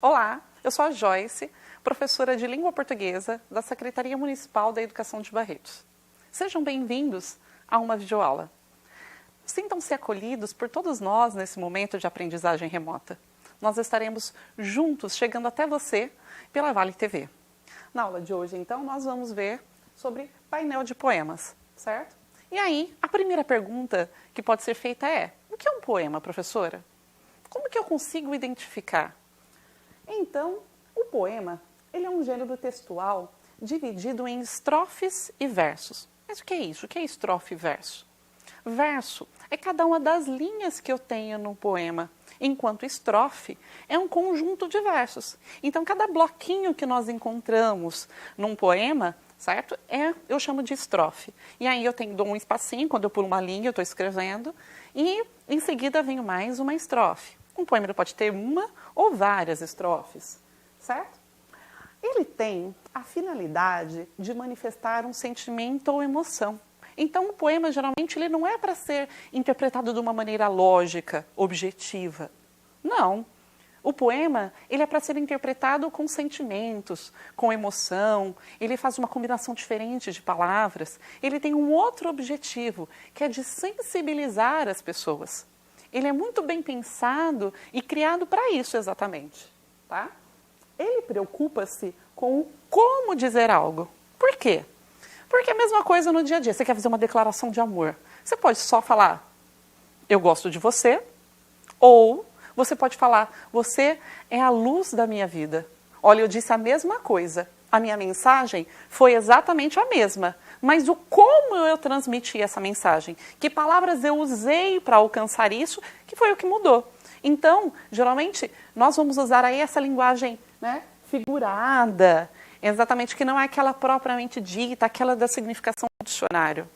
Olá, eu sou a Joyce, professora de Língua Portuguesa da Secretaria Municipal da Educação de Barretos. Sejam bem-vindos a uma videoaula. Sintam-se acolhidos por todos nós nesse momento de aprendizagem remota. Nós estaremos juntos chegando até você pela Vale TV. Na aula de hoje, então, nós vamos ver sobre painel de poemas, certo? E aí, a primeira pergunta que pode ser feita é: o que é um poema, professora? Como que eu consigo identificar? Então, o poema, ele é um gênero textual dividido em estrofes e versos. Mas o que é isso? O que é estrofe e verso? Verso é cada uma das linhas que eu tenho no poema, enquanto estrofe é um conjunto de versos. Então, cada bloquinho que nós encontramos num poema, certo? Eu chamo de estrofe. E aí dou um espacinho, quando eu pulo uma linha, eu estou escrevendo, e em seguida vem mais uma estrofe. Um poema ele pode ter uma ou várias estrofes, certo? Ele tem a finalidade de manifestar um sentimento ou emoção. Então, o poema, geralmente, ele não é para ser interpretado de uma maneira lógica, objetiva. Não. O poema, ele é para ser interpretado com sentimentos, com emoção. Ele faz uma combinação diferente de palavras. Ele tem um outro objetivo, que é de sensibilizar as pessoas. Ele é muito bem pensado e criado para isso exatamente, tá? Ele preocupa-se com o como dizer algo. Por quê? Porque é a mesma coisa no dia a dia. Você quer fazer uma declaração de amor. Você pode só falar, eu gosto de você, ou você pode falar, você é a luz da minha vida. Olha, eu disse a mesma coisa. A minha mensagem foi exatamente a mesma. Mas o como eu transmiti essa mensagem, que palavras eu usei para alcançar isso, que foi o que mudou. Então, geralmente, nós vamos usar aí essa linguagem, né, figurada, exatamente, que não é aquela propriamente dita, aquela da significação do dicionário.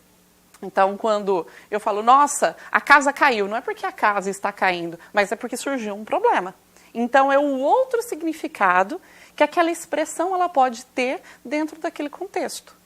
Então, quando eu falo, nossa, a casa caiu, não é porque a casa está caindo, mas é porque surgiu um problema. Então, é o outro significado que aquela expressão ela pode ter dentro daquele contexto.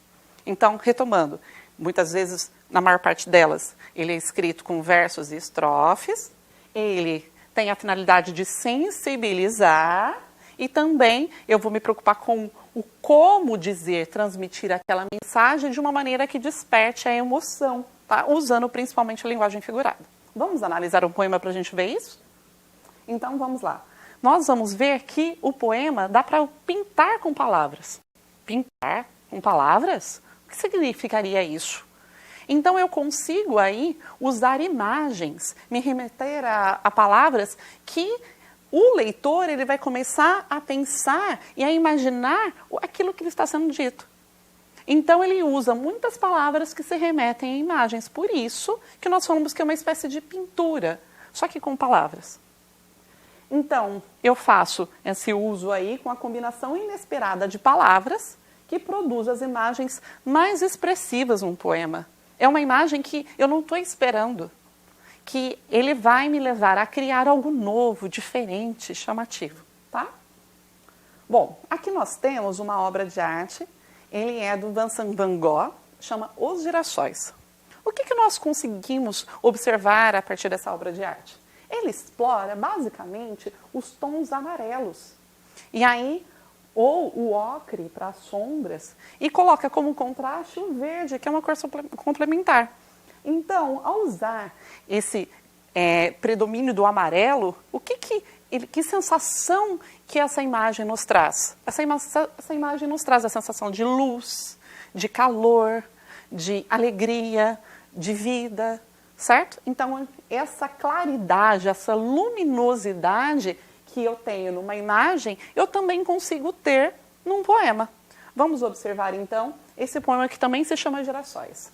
Então, retomando, muitas vezes, na maior parte delas, ele é escrito com versos e estrofes, ele tem a finalidade de sensibilizar e também eu vou me preocupar com o como dizer, transmitir aquela mensagem de uma maneira que desperte a emoção, tá? Usando principalmente a linguagem figurada. Vamos analisar um poema para a gente ver isso? Então, vamos lá. Nós vamos ver que o poema dá para pintar com palavras. Pintar com palavras? O que significaria isso? Então, eu consigo aí usar imagens, me remeter a palavras que o leitor ele vai começar a pensar e a imaginar aquilo que está sendo dito. Então, ele usa muitas palavras que se remetem a imagens. Por isso que nós falamos que é uma espécie de pintura, só que com palavras. Então, eu faço esse uso aí com a combinação inesperada de palavras que produz as imagens mais expressivas num poema. É uma imagem que eu não estou esperando, que ele vai me levar a criar algo novo, diferente, chamativo, tá? Bom, aqui nós temos uma obra de arte, ele é do Vincent van Gogh, chama Os Girassóis. O que nós conseguimos observar a partir dessa obra de arte? Ele explora, basicamente, os tons amarelos. E aí, ou o ocre para as sombras, e coloca como contraste o verde, que é uma cor complementar. Então, ao usar esse predomínio do amarelo, que sensação que essa imagem nos traz? Essa imagem nos traz a sensação de luz, de calor, de alegria, de vida, certo? Então, essa claridade, essa luminosidade que eu tenho numa imagem, eu também consigo ter num poema. Vamos observar, então, esse poema que também se chama Girassóis.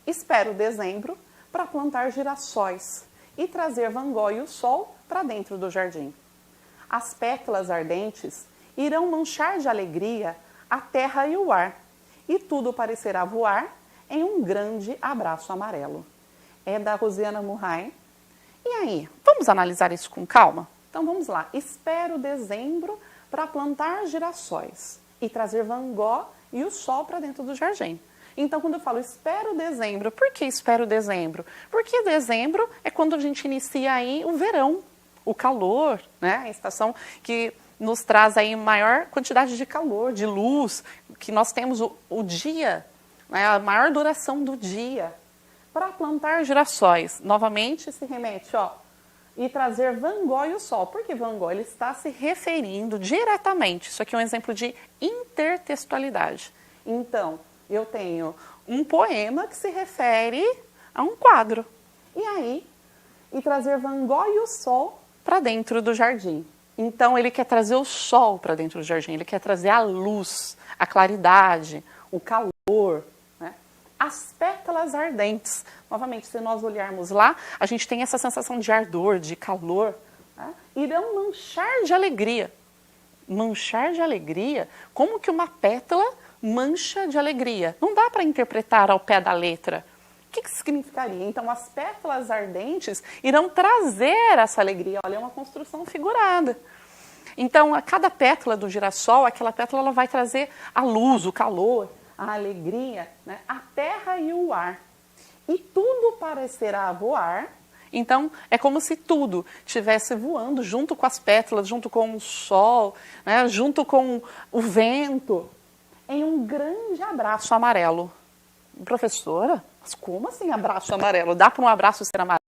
Espero dezembro para plantar girassóis e trazer Van Gogh e o sol para dentro do jardim. As pétalas ardentes irão manchar de alegria a terra e o ar, e tudo parecerá voar em um grande abraço amarelo. É da Rosiana Murray. E aí, vamos analisar isso com calma? Então vamos lá. Espero dezembro para plantar girassóis e trazer Van Gogh e o sol para dentro do jardim. Então, quando eu falo espero dezembro, por que espero dezembro? Porque dezembro é quando a gente inicia aí o verão. o calor, né? A estação que nos traz aí maior quantidade de calor, de luz, que nós temos o dia, né? A maior duração do dia. Para plantar girassóis, novamente se remete, ó, e trazer Van Gogh e o Sol. Por que Van Gogh? Ele está se referindo diretamente, isso aqui é um exemplo de intertextualidade. Então, eu tenho um poema que se refere a um quadro. E aí, e trazer Van Gogh e o Sol para dentro do jardim. Então, ele quer trazer o sol para dentro do jardim, ele quer trazer a luz, a claridade, o calor, né? As pétalas ardentes. Novamente, se nós olharmos lá, a gente tem essa sensação de ardor, de calor, né? Irão manchar de alegria. Manchar de alegria? Como que uma pétala mancha de alegria? Não dá para interpretar ao pé da letra. O que significaria? Então, as pétalas ardentes irão trazer essa alegria. Olha, é uma construção figurada. Então, a cada pétala do girassol, aquela pétala ela vai trazer a luz, o calor, a alegria, né? A terra e o ar. E tudo parecerá voar. Então, é como se tudo estivesse voando junto com as pétalas, junto com o sol, né? Junto com o vento, em um grande abraço amarelo. Professora, mas como assim abraço amarelo? Dá para um abraço ser amarelo?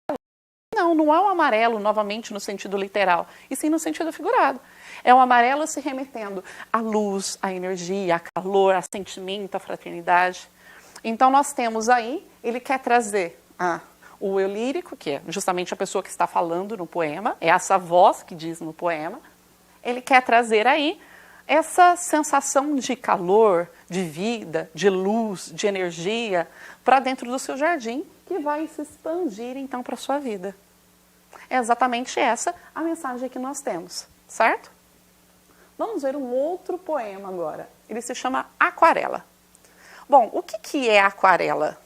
Não, não é um amarelo, novamente, no sentido literal, e sim no sentido figurado. É um amarelo se remetendo à luz, à energia, a calor, a sentimento, a fraternidade. Então, nós temos aí, ele quer trazer o eu lírico, que é justamente a pessoa que está falando no poema, é essa voz que diz no poema. Ele quer trazer aí essa sensação de calor, de vida, de luz, de energia para dentro do seu jardim, que vai se expandir então para a sua vida. É exatamente essa a mensagem que nós temos, certo? Vamos ver um outro poema agora. Ele se chama Aquarela. Bom, o que é aquarela?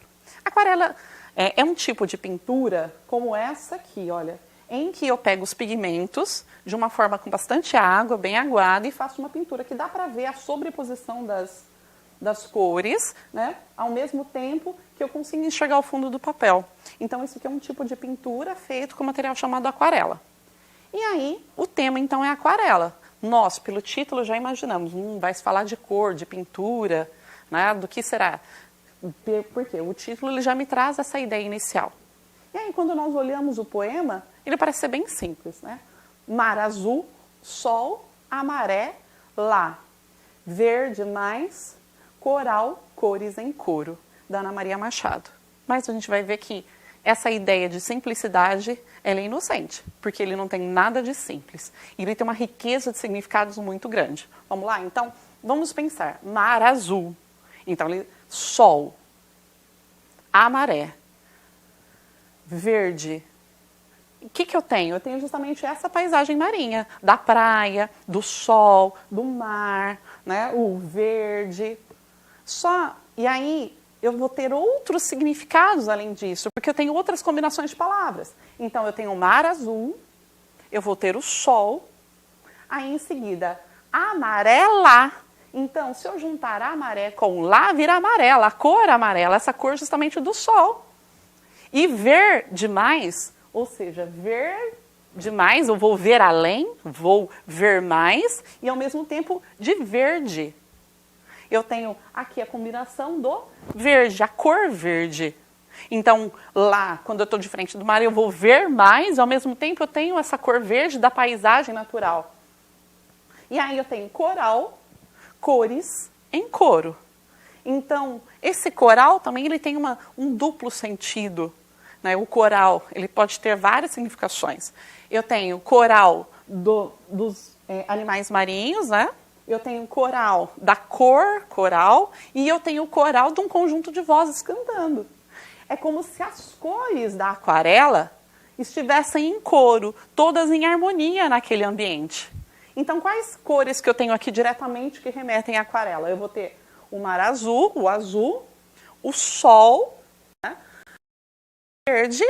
Aquarela é um tipo de pintura como essa aqui, olha, em que eu pego os pigmentos de uma forma com bastante água, bem aguada, e faço uma pintura que dá para ver a sobreposição das cores, né? Ao mesmo tempo que eu consigo enxergar o fundo do papel. Então, isso aqui é um tipo de pintura feito com material chamado aquarela. E aí, o tema, então, é aquarela. Nós, pelo título, já imaginamos, vai se falar de cor, de pintura, né? Do que será? Porque o título ele já me traz essa ideia inicial. E aí, quando nós olhamos o poema, ele parece ser bem simples, né? Mar azul, sol, a maré, lá. Verde mais, coral, cores em coro, da Ana Maria Machado. Mas a gente vai ver que essa ideia de simplicidade, ela é inocente, porque ele não tem nada de simples. E ele tem uma riqueza de significados muito grande. Vamos lá? Então, vamos pensar. Mar azul. Então, sol. A maré. Verde. O que eu tenho? Eu tenho justamente essa paisagem marinha, da praia, do sol, do mar, né? O verde. E aí eu vou ter outros significados além disso, porque eu tenho outras combinações de palavras. Então eu tenho o mar azul, eu vou ter o sol, aí em seguida amarela. Então, se eu juntar a maré com lá, vira amarela, a cor amarela, essa cor justamente do sol. E ver demais, ou seja, ver demais, eu vou ver além, vou ver mais, e ao mesmo tempo de verde. Eu tenho aqui a combinação do verde, a cor verde. Então, lá, quando eu estou de frente do mar, eu vou ver mais, e ao mesmo tempo eu tenho essa cor verde da paisagem natural. E aí eu tenho coral, cores em coro. Então, esse coral também ele tem um duplo sentido. Né? O coral ele pode ter várias significações. Eu tenho coral dos animais marinhos, né? Eu tenho coral da cor coral e eu tenho coral de um conjunto de vozes cantando. É como se as cores da aquarela estivessem em coro, todas em harmonia naquele ambiente. Então, quais cores que eu tenho aqui diretamente que remetem à aquarela? Eu vou ter o mar azul, o sol, né? Verde.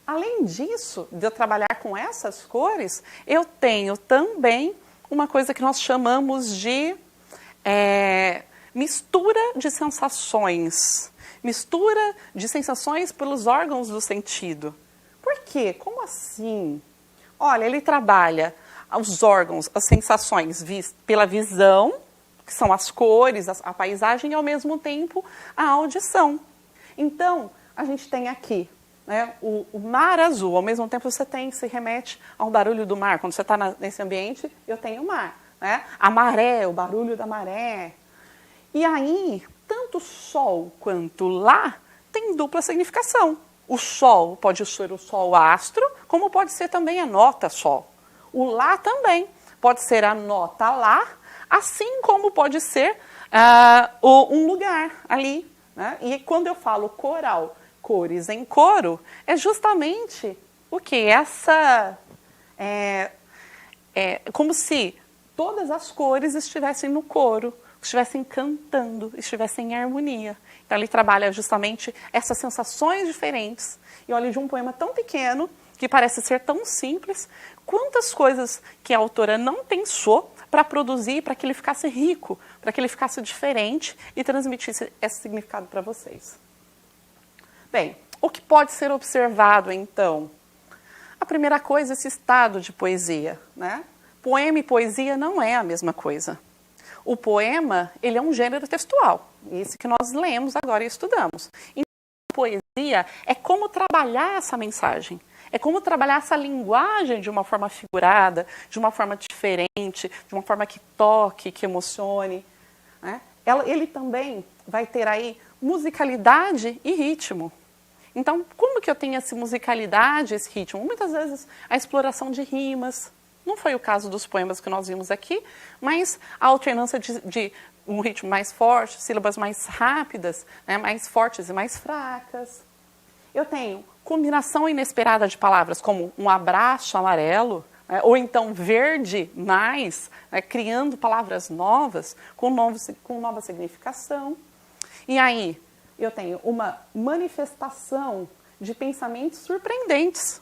Além disso, de eu trabalhar com essas cores, eu tenho também uma coisa que nós chamamos de mistura de sensações. Mistura de sensações pelos órgãos do sentido. Por quê? Como assim? Olha, ele trabalha os órgãos, as sensações pela visão, que são as cores, a paisagem, e ao mesmo tempo a audição. Então, a gente tem aqui, né, o mar azul, ao mesmo tempo se remete ao barulho do mar. Quando você está nesse ambiente, eu tenho o mar. Né? A maré, o barulho da maré. E aí, tanto sol quanto lá tem dupla significação. O sol pode ser o sol astro, como pode ser também a nota sol. O lá também pode ser a nota lá, assim como pode ser um lugar ali. Né? E quando eu falo coral, cores em coro, é justamente o que? Como se todas as cores estivessem no coro, estivessem cantando, estivessem em harmonia. Então ele trabalha justamente essas sensações diferentes. E olha, de um poema tão pequeno, que parece ser tão simples, quantas coisas que a autora não pensou para produzir, para que ele ficasse rico, para que ele ficasse diferente e transmitisse esse significado para vocês. Bem, o que pode ser observado, então? A primeira coisa é esse estado de poesia, né? Poema e poesia não é a mesma coisa. O poema, ele é um gênero textual, esse que nós lemos agora e estudamos. Então, a poesia é como trabalhar essa mensagem, é como trabalhar essa linguagem de uma forma figurada, de uma forma diferente, de uma forma que toque, que emocione. Né? Ele também vai ter aí musicalidade e ritmo. Então, como que eu tenho essa musicalidade, esse ritmo? Muitas vezes a exploração de rimas. Não foi o caso dos poemas que nós vimos aqui, mas a alternância de um ritmo mais forte, sílabas mais rápidas, né, mais fortes e mais fracas. Eu tenho combinação inesperada de palavras, como um abraço amarelo, né, ou então verde mais, né, criando palavras novas, com nova significação. E aí, eu tenho uma manifestação de pensamentos surpreendentes.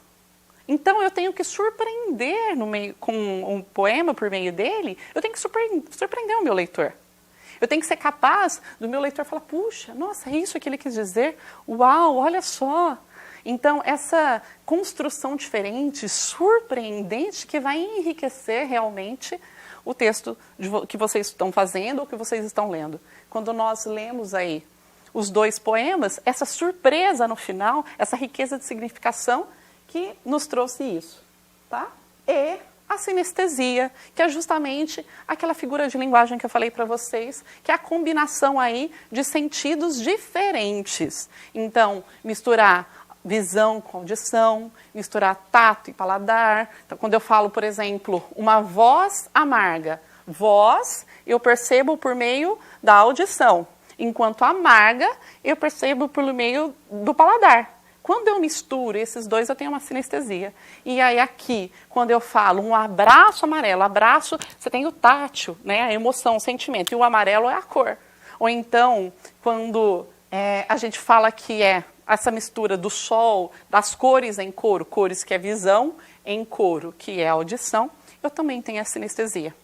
Então, eu tenho que surpreender com um poema por meio dele, eu tenho que surpreender o meu leitor. Eu tenho que ser capaz do meu leitor falar, puxa, nossa, é isso que ele quis dizer? Uau, olha só! Então, essa construção diferente, surpreendente, que vai enriquecer realmente o texto que vocês estão fazendo ou que vocês estão lendo. Quando nós lemos aí os dois poemas, essa surpresa no final, essa riqueza de significação, que nos trouxe isso, tá? E a sinestesia, que é justamente aquela figura de linguagem que eu falei para vocês, que é a combinação aí de sentidos diferentes. Então, misturar visão com audição, misturar tato e paladar. Então, quando eu falo, por exemplo, uma voz amarga, voz eu percebo por meio da audição, enquanto amarga eu percebo por meio do paladar. Quando eu misturo esses dois, eu tenho uma sinestesia. E aí aqui, quando eu falo um abraço amarelo, abraço, você tem o tátil, né, a emoção, o sentimento, e o amarelo é a cor. Ou então, quando a gente fala que é essa mistura do sol, das cores em coro, cores que é visão, em coro, que é audição, eu também tenho a sinestesia.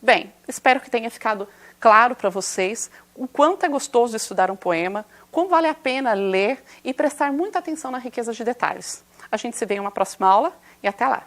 Bem, espero que tenha ficado claro para vocês o quanto é gostoso estudar um poema, como vale a pena ler e prestar muita atenção na riqueza de detalhes. A gente se vê em uma próxima aula e até lá!